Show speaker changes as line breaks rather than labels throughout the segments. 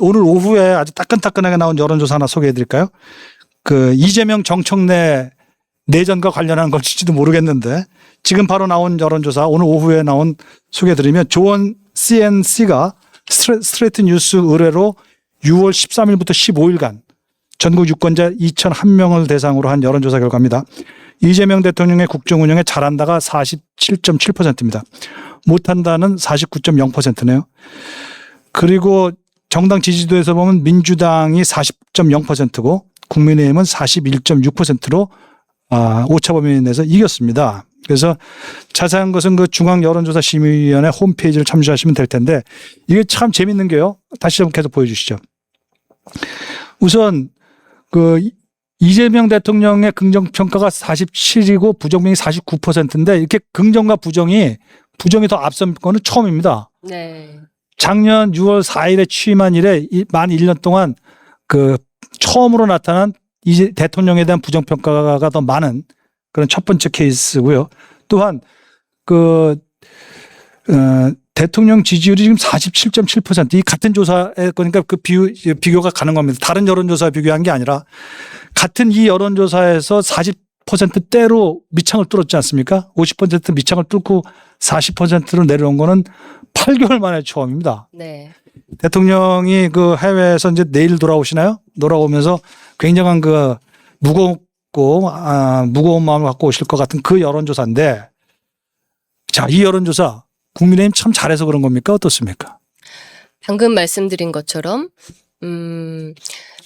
오늘 오후에 아주 따끈따끈하게 나온 여론조사 하나 소개해 드릴까요? 그 이재명 정청래 내전과 관련한 것일지도 모르겠는데 지금 바로 나온 여론조사 오늘 오후에 나온 소개해 드리면 조원 CNC가 스트레이트 뉴스 의뢰로 6월 13일부터 15일간 전국 유권자 2,001명을 대상으로 한 여론조사 결과입니다. 이재명 대통령의 국정 운영에 잘한다가 47.7%입니다. 못한다는 49.0%네요. 그리고 정당 지지도에서 보면 민주당이 40.0%고 국민의힘은 41.6%로 오차 범위 내에서 이겼습니다. 그래서 자세한 것은 그 중앙여론조사심의위원회 홈페이지를 참조하시면 될 텐데 이게 참 재밌는 게요. 다시 좀 계속 보여주시죠. 우선 그 이재명 대통령의 긍정평가가 47이고 부정평이 49%인데 이렇게 긍정과 부정이 더 앞선 거는 처음입니다.
네.
작년 6월 4일에 취임한 이래 만 1년 동안 그 처음으로 나타난 이제 대통령에 대한 부정평가가 더 많은 그런 첫 번째 케이스고요. 또한 그 대통령 지지율이 지금 47.7%. 이 같은 조사에 그러니까 그 비교가 가는 겁니다. 다른 여론조사 비교한 게 아니라 같은 이 여론조사에서 40%대로 밑창을 뚫었지 않습니까? 50% 밑창을 뚫고 40%로 내려온 거는 8개월 만에 처음입니다.
네.
대통령이 그 해외에서 이제 내일 돌아오시나요? 돌아오면서 굉장한 그 무거운 마음을 갖고 오실 것 같은 그 여론조사인데 자, 이 여론조사 국민의힘 참 잘해서 그런 겁니까? 어떻습니까?
방금 말씀드린 것처럼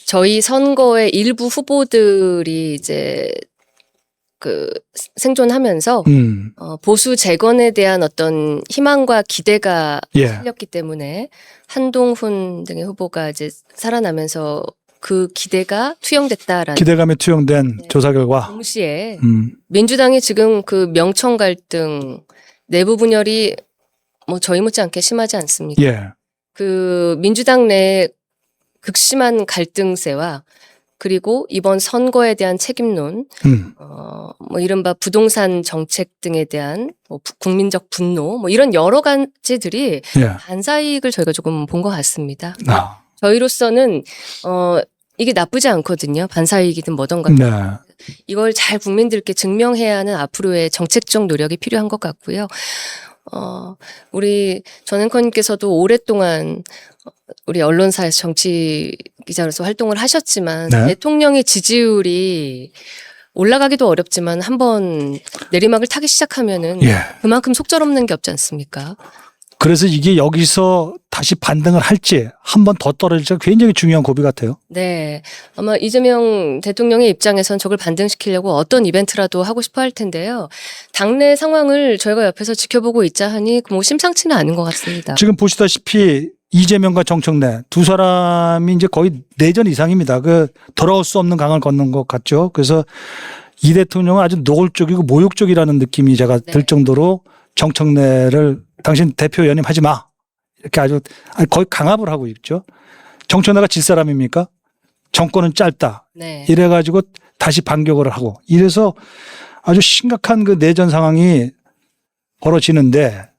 저희 선거의 일부 후보들이 이제 그 생존하면서 보수 재건에 대한 어떤 희망과 기대가 실렸기 때문에 한동훈 등의 후보가 이제 살아나면서 그 기대가 투영됐다라는
기대감에 투영된 조사 결과
동시에 민주당이 지금 그 명청 갈등 내부 분열이 뭐 저희 못지않게 심하지 않습니까?
예.
그 민주당 내 극심한 갈등세와 그리고 이번 선거에 대한 책임론, 뭐 이른바 부동산 정책 등에 대한 뭐 국민적 분노, 뭐 이런 여러 가지들이 반사이익을 저희가 조금 본 것 같습니다. 저희로서는 이게 나쁘지 않거든요. 반사이익이든 뭐든 간에. 이걸 잘 국민들께 증명해야 하는 앞으로의 정책적 노력이 필요한 것 같고요. 우리 전 앵커님께서도 오랫동안 우리 언론사에서 정치 기자로서 활동을 하셨지만 대통령의 지지율이 올라가기도 어렵지만 한번 내리막을 타기 시작하면은 그만큼 속절없는 게 없지 않습니까?
그래서 이게 여기서 다시 반등을 할지 한 번 더 떨어질지가 굉장히 중요한 고비 같아요.
네. 아마 이재명 대통령의 입장에선 저걸 반등시키려고 어떤 이벤트라도 하고 싶어 할 텐데요. 당내 상황을 저희가 옆에서 지켜보고 있자 하니 뭐 심상치는 않은 것 같습니다.
지금 보시다시피 이재명과 정청래 두 사람이 이제 거의 내전 이상입니다. 그 돌아올 수 없는 강을 걷는 것 같죠. 그래서 이 대통령은 아주 노골적이고 모욕적이라는 느낌이 제가 들 정도로 정청래를 당신 대표 연임하지 마. 이렇게 아주 거의 강압을 하고 있죠. 정청래가 질 사람입니까? 정권은 짧다. 이래가지고 다시 반격을 하고 이래서 아주 심각한 그 내전 상황이 벌어지는데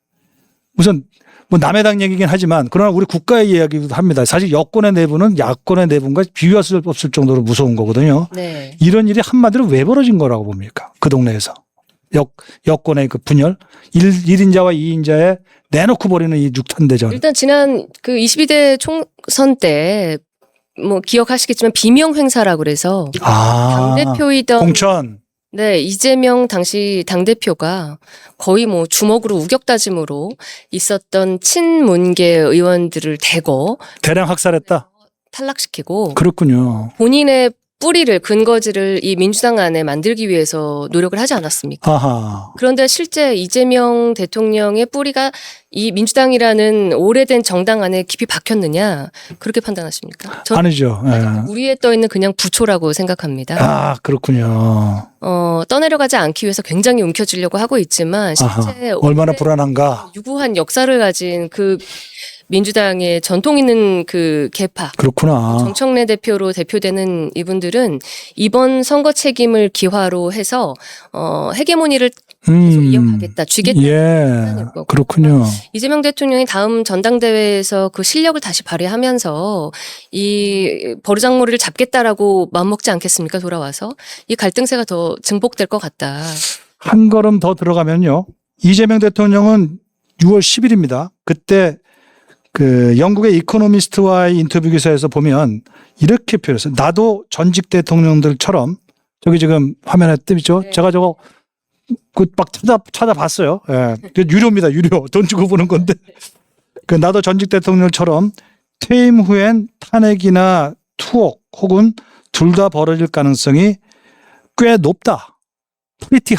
우선 뭐 남의 당 얘기긴 하지만 그러나 우리 국가의 이야기도 합니다. 사실 여권의 내부는 야권의 내부가 비교할 수 없을 정도로 무서운 거거든요. 이런 일이 한마디로 왜 벌어진 거라고 봅니까? 그 동네에서. 여권의 그 분열, 1인자와 2인자에 내놓고 버리는 이 육탄대전. 일단
지난 그 22대 총선 때 뭐 기억하시겠지만 비명 행사라고 그래서 당대표이던
공천.
네, 이재명 당시 당대표가 거의 뭐 주먹으로 우격다짐으로 있었던 친문계 의원들을 대거
대량 학살했다.
탈락시키고
그렇군요.
본인의 뿌리를 근거지를 이 민주당 안에 만들기 위해서 노력을 하지 않았습니까? 그런데 실제 이재명 대통령의 뿌리가 이 민주당이라는 오래된 정당 안에 깊이 박혔느냐 그렇게 판단하십니까?
아니죠.
우리에 떠 있는 그냥 부초라고 생각합니다.
그렇군요.
떠내려가지 않기 위해서 굉장히 움켜쥐려고 하고 있지만 실제
얼마나 불안한가.
유구한 역사를 가진 그 민주당의 전통 있는 그 계파
그렇구나.
정청래 대표로 대표되는 이분들은 이번 선거 책임을 기화로 해서 헤게모니를 계속 이어가겠다, 쥐겠다.
예. 그렇군요.
이재명 대통령이 다음 전당대회에서 그 실력을 다시 발휘하면서 이 버르장머리를 잡겠다라고 마음먹지 않겠습니까? 돌아와서 이 갈등세가 더 증폭될 것 같다.
한 걸음 더 들어가면요. 이재명 대통령은 6월 10일입니다. 그때 그 영국의 이코노미스트와의 인터뷰 기사에서 보면 이렇게 표현했어요. 나도 전직 대통령들처럼 저기 지금 화면에 뜨죠.
네.
제가 저거 그 막 찾아봤어요. 예. 그 유료입니다. 유료. 돈 주고 보는 건데. 그 나도 전직 대통령처럼 퇴임 후엔 탄핵이나 투옥 혹은 둘 다 벌어질 가능성이 꽤 높다. pretty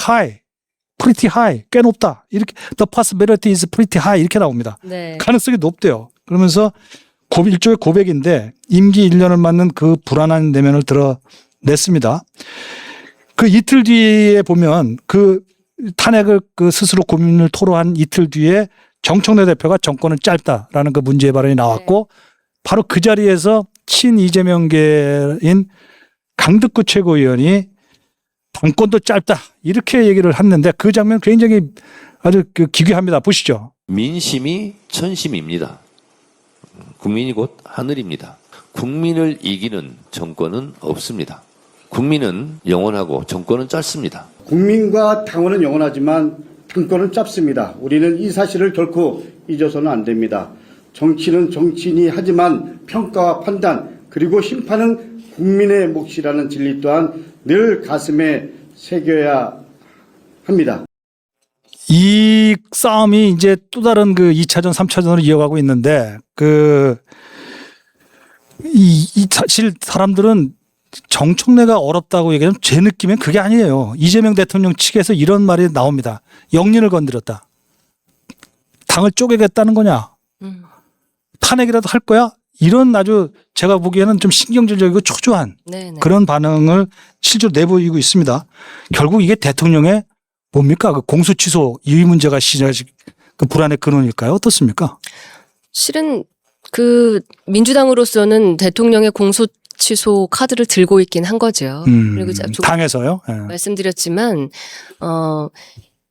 high, 꽤 높다. 이렇게 the possibility is pretty high 이렇게 나옵니다.
네.
가능성이 높대요. 그러면서 일종의 고백인데 임기 1년을 맞는 그 불안한 내면을 드러냈습니다. 그 이틀 뒤에 보면 그 탄핵을 그 스스로 고민을 토로한 이틀 뒤에 정청래 대표가 정권은 짧다라는 그 문제 발언이 나왔고 바로 그 자리에서 친 이재명계인 강득구 최고위원이 당권도 짧다 이렇게 얘기를 했는데 그 장면 굉장히 아주 그 기괴합니다. 보시죠.
민심이 천심입니다. 국민이 곧 하늘입니다. 국민을 이기는 정권은 없습니다. 국민은 영원하고 정권은 짧습니다.
국민과 당원은 영원하지만 당권은 짧습니다. 우리는 이 사실을 결코 잊어서는 안 됩니다. 정치는 정치인이 하지만 평가와 판단 그리고 심판은 국민의 몫이라는 진리 또한 늘 가슴에 새겨야 합니다.
이 싸움이 이제 또 다른 그 2차전, 3차전으로 이어가고 있는데 사실 사람들은 정청래가 어렵다고 얘기하면 제 느낌엔 그게 아니에요. 이재명 대통령 측에서 이런 말이 나옵니다. 영린을 건드렸다. 당을 쪼개겠다는 거냐? 탄핵이라도 할 거야? 이런 아주 제가 보기에는 좀 신경질적이고 초조한
네네.
그런 반응을 실제로 내보이고 있습니다. 결국 이게 대통령의 뭡니까? 그 공소 취소 이 문제가 그 불안의 근원일까요? 어떻습니까?
실은 그 민주당으로서는 대통령의 공소 취소 카드를 들고 있긴 한 거죠. 그리고 조금
당에서요? 예.
말씀드렸지만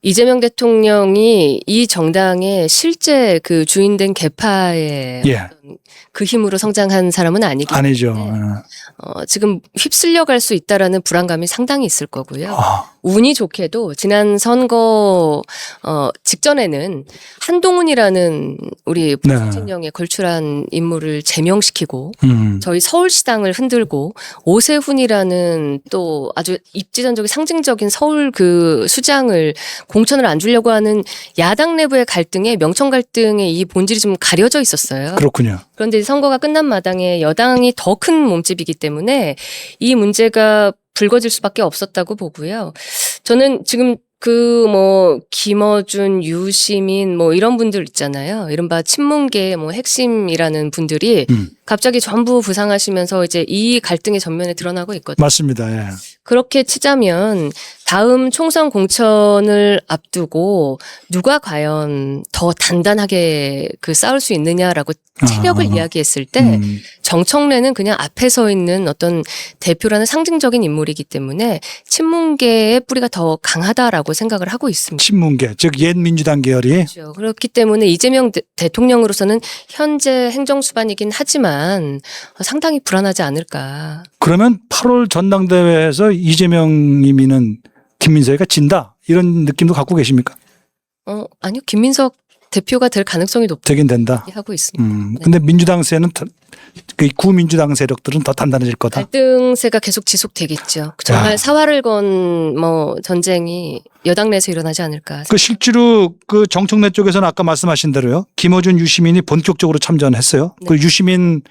이재명 대통령이 이 정당의 실제 그 주인된 계파의
예.
어떤 그 힘으로 성장한 사람은 아니기
아니죠.
때문에
예.
지금 휩쓸려 갈 수 있다라는 불안감이 상당히 있을 거고요.
아,
운이 좋게도 지난 선거 직전에는 한동훈이라는 우리
네.
진영에 걸출한 인물을 제명시키고 저희 서울시당을 흔들고 오세훈이라는 또 아주 입지전적인 상징적인 서울 그 수장을 공천을 안 주려고 하는 야당 내부의 갈등에 명청 갈등의 이 본질이 좀 가려져 있었어요.
그렇군요.
그런데 선거가 끝난 마당에 여당이 더 큰 몸집이기 때문에 이 문제가 불거질 수밖에 없었다고 보고요. 저는 지금 그 뭐 김어준, 유시민 뭐 이런 분들 있잖아요. 이른바 친문계 뭐 핵심이라는 분들이 갑자기 전부 부상하시면서 이제 이 갈등의 전면에 드러나고 있거든요.
맞습니다. 예.
그렇게 치자면 다음 총선 공천을 앞두고 누가 과연 더 단단하게 그 싸울 수 있느냐라고 체력을 이야기했을 때 정청래는 그냥 앞에 서 있는 어떤 대표라는 상징적인 인물이기 때문에 친문계의 뿌리가 더 강하다라고 생각을 하고 있습니다.
친문계, 즉 옛 민주당 계열이
그렇죠. 그렇기 때문에 이재명 대통령으로서는 현재 행정수반이긴 하지만 상당히 불안하지 않을까.
그러면 8월 전당대회에서 이재명이 미는 김민석이가 진다 이런 느낌도 갖고 계십니까?
아니요. 김민석 대표가 될 가능성이 높다고
되긴 된다.
하고 있습니다.
근데 민주당세는 그 구민주당 세력들은 더 단단해질 거다.
갈등세가 계속 지속되겠죠. 정말 사활을 건 뭐 전쟁이 여당 내에서 일어나지 않을까.
그 실제로 그 정청래 쪽에서는 아까 말씀하신 대로요. 김어준, 유시민이 본격적으로 참전했어요.
네.
그 유시민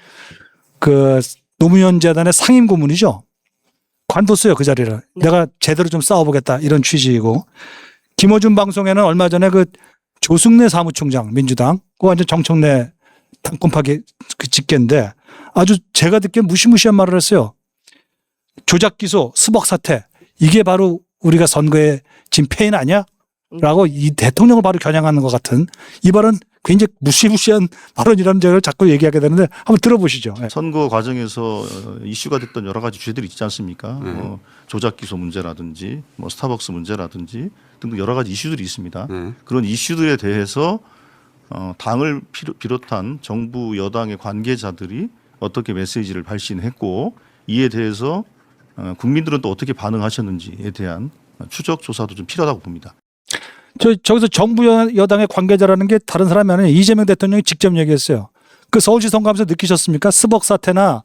그 노무현 재단의 상임 고문이죠. 관뒀어요 그 자리를.
네.
내가 제대로 좀 싸워보겠다 이런 취지이고. 김어준 방송에는 얼마 전에 그 조승래 사무총장 민주당 그 완전 정청래 당권 파괴 그 직계인데 아주 제가 듣기엔 무시무시한 말을 했어요. 조작 기소, 수복 사태 이게 바로 우리가 선거에 진 패인 아니야? 라고 이 대통령을 바로 겨냥하는 것 같은 이 발언 굉장히 무시무시한 발언이라는 점을 자꾸 얘기하게 되는데 한번 들어보시죠. 예.
선거 과정에서 이슈가 됐던 여러 가지 주제들이 있지 않습니까? 뭐 조작 기소 문제라든지 뭐 스타벅스 문제라든지 등등 여러 가지 이슈들이 있습니다. 그런 이슈들에 대해서 당을 비롯한 정부 여당의 관계자들이 어떻게 메시지를 발신했고 이에 대해서 국민들은 또 어떻게 반응하셨는지에 대한 추적 조사도 좀 필요하다고 봅니다.
저기서 정부 여당의 관계자라는 게 다른 사람이 아니라 이재명 대통령이 직접 얘기했어요. 그 서울시 선거하면서 느끼셨습니까? 스벅 사태나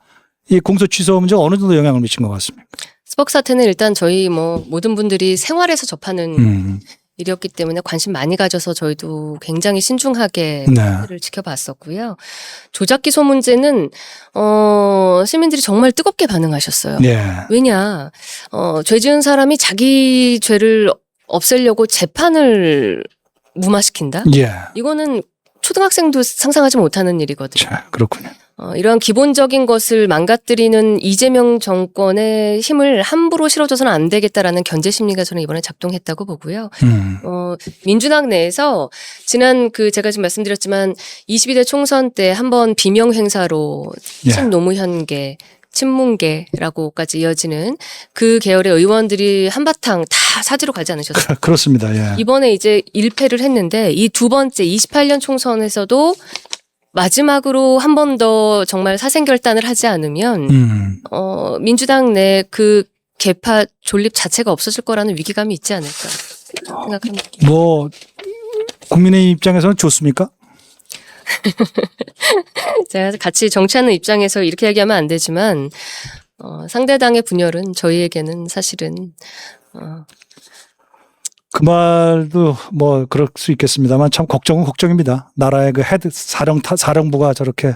이 공소 취소 문제가 어느 정도 영향을 미친 것 같습니까?
스벅 사태는 일단 저희 뭐 모든 분들이 생활에서 접하는 일이었기 때문에 관심 많이 가져서 저희도 굉장히 신중하게
네.
를 지켜봤었고요. 조작 기소 문제는 시민들이 정말 뜨겁게 반응하셨어요.
예.
왜냐, 죄 지은 사람이 자기 죄를 없애려고 재판을 무마시킨다?
예.
이거는 초등학생도 상상하지 못하는 일이거든요.
자, 그렇군요.
이러한 기본적인 것을 망가뜨리는 이재명 정권의 힘을 함부로 실어줘서는 안 되겠다라는 견제 심리가 저는 이번에 작동했다고 보고요. 민주당 내에서 지난 제가 지금 말씀드렸지만 22대 총선 때 한번 비명 행사로
예.
친노무현계 친문계라고까지 이어지는 그 계열의 의원들이 한바탕 다 사지로 가지 않으셨어요.
그렇습니다. 예.
이번에 이제 1패를 했는데 이 두 번째 28년 총선에서도 마지막으로 한 번 더 정말 사생결단을 하지 않으면 민주당 내 그 계파 존립 자체가 없어질 거라는 위기감이 있지 않을까 생각합니다.
뭐 국민의 입장에서는 좋습니까?
제가 같이 정치하는 입장에서 이렇게 얘기하면 안 되지만 상대당의 분열은 저희에게는 사실은
그 말도 뭐 그럴 수 있겠습니다만 참 걱정은 걱정입니다. 나라의 그 헤드 사령부가 저렇게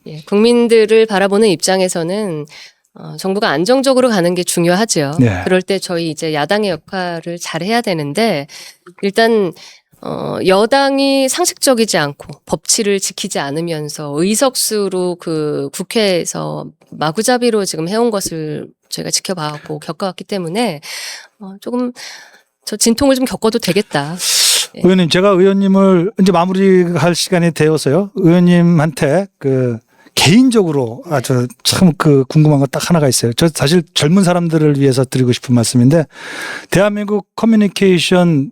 예, 국민들을 바라보는 입장에서는 정부가 안정적으로 가는 게 중요하죠.
네.
그럴 때 저희 이제 야당의 역할을 잘 해야 되는데 일단 여당이 상식적이지 않고 법치를 지키지 않으면서 의석수로 그 국회에서 마구잡이로 지금 해온 것을 저희가 지켜봐왔고 겪어왔기 때문에 조금 저 진통을 좀 겪어도 되겠다. 예.
의원님, 제가 의원님을 이제 마무리할 시간이 되어서요. 의원님한테 개인적으로 아주 참 궁금한 거 딱 하나가 있어요. 저 사실 젊은 사람들을 위해서 드리고 싶은 말씀인데 대한민국 커뮤니케이션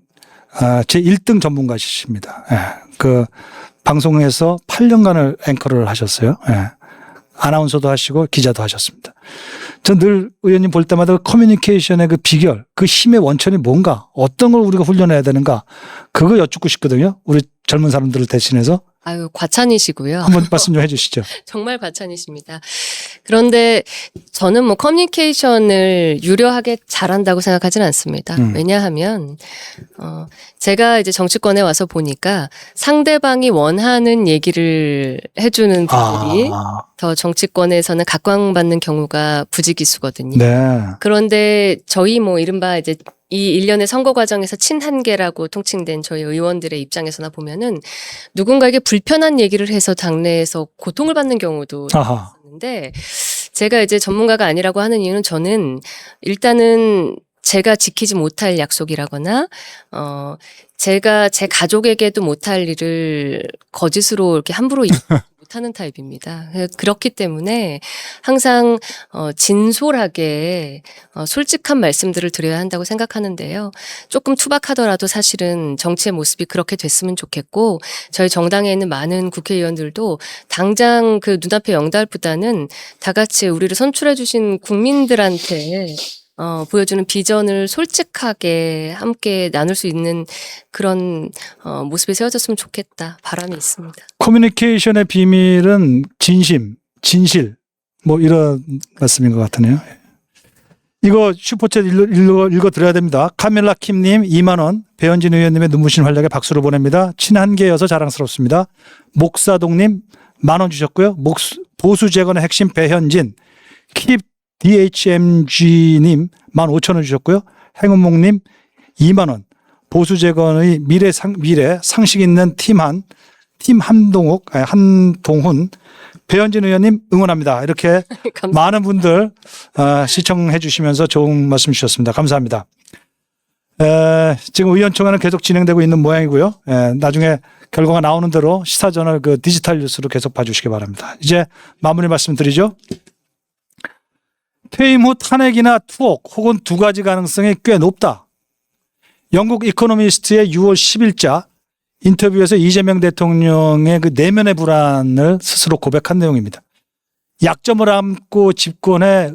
제 1등 전문가시십니다. 예. 방송에서 8년간을 앵커를 하셨어요. 예. 아나운서도 하시고 기자도 하셨습니다. 전 늘 의원님 볼 때마다 커뮤니케이션의 그 비결, 그 힘의 원천이 뭔가, 어떤 걸 우리가 훈련해야 되는가, 그거 여쭙고 싶거든요. 우리 젊은 사람들을 대신해서.
아유, 과찬이시고요.
한번 말씀 좀 해주시죠.
정말 과찬이십니다. 그런데 저는 뭐 커뮤니케이션을 유려하게 잘한다고 생각하지는 않습니다. 왜냐하면 제가 이제 정치권에 와서 보니까 상대방이 원하는 얘기를 해주는 분들이 더 정치권에서는 각광받는 경우가 부지기수거든요.
네.
그런데 저희 뭐 이른바 이제 이 일련의 선거 과정에서 친한계라고 통칭된 저희 의원들의 입장에서나 보면은 누군가에게 불편한 얘기를 해서 당내에서 고통을 받는 경우도 있었는데 제가 이제 전문가가 아니라고 하는 이유는 저는 일단은 제가 지키지 못할 약속이라거나 제가 제 가족에게도 못할 일을 거짓으로 이렇게 함부로 못하는 타입입니다. 그렇기 때문에 항상 진솔하게 솔직한 말씀들을 드려야 한다고 생각하는데요. 조금 투박하더라도 사실은 정치의 모습이 그렇게 됐으면 좋겠고 저희 정당에 있는 많은 국회의원들도 당장 그 눈앞의 영달보다는 다 같이 우리를 선출해 주신 국민들한테 보여주는 비전을 솔직하게 함께 나눌 수 있는 그런 모습이 세워졌으면 좋겠다 바람이 있습니다.
커뮤니케이션의 비밀은 진심, 진실 뭐 이런 말씀인 것 같으네요. 이거 슈퍼챗 읽어드려야 됩니다. 카밀라 킴님 2만 원, 배현진 의원님의 눈부신 활약에 박수를 보냅니다. 친한계여서 자랑스럽습니다. 목사동님 10,000원 주셨고요. 보수 재건의 핵심 배현진, 킵 DHMG님 15,000원 주셨고요. 행운목님 2만 원. 보수 재건의 미래 상식 있는 팀 한동훈, 배현진 의원님 응원합니다. 이렇게 많은 분들 시청해 주시면서 좋은 말씀 주셨습니다. 감사합니다. 지금 의원총회는 계속 진행되고 있는 모양이고요. 나중에 결과가 나오는 대로 시사저널 그 디지털 뉴스로 계속 봐주시기 바랍니다. 이제 마무리 말씀드리죠. 퇴임 후 탄핵이나 투옥 혹은 두 가지 가능성이 꽤 높다. 영국 이코노미스트의 6월 10일자 인터뷰에서 이재명 대통령의 그 내면의 불안을 스스로 고백한 내용입니다. 약점을 안고 집권해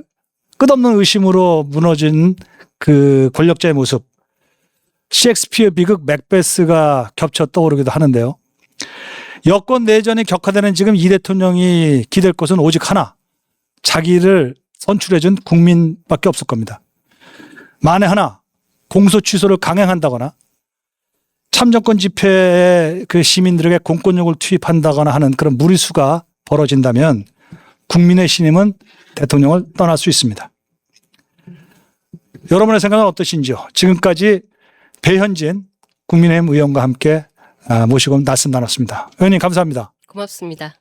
끝없는 의심으로 무너진 그 권력자의 모습. 셰익스피어 비극 맥베스가 겹쳐 떠오르기도 하는데요. 여권 내전이 격화되는 지금 이 대통령이 기댈 것은 오직 하나. 자기를 선출해준 국민밖에 없을 겁니다. 만에 하나 공소 취소를 강행한다거나 참정권 집회에 그 시민들에게 공권력을 투입한다거나 하는 그런 무리수가 벌어진다면 국민의 신임은 대통령을 떠날 수 있습니다. 여러분의 생각은 어떠신지요? 지금까지 배현진 국민의힘 의원과 함께 모시고 말씀 나눴습니다. 의원님 감사합니다.
고맙습니다.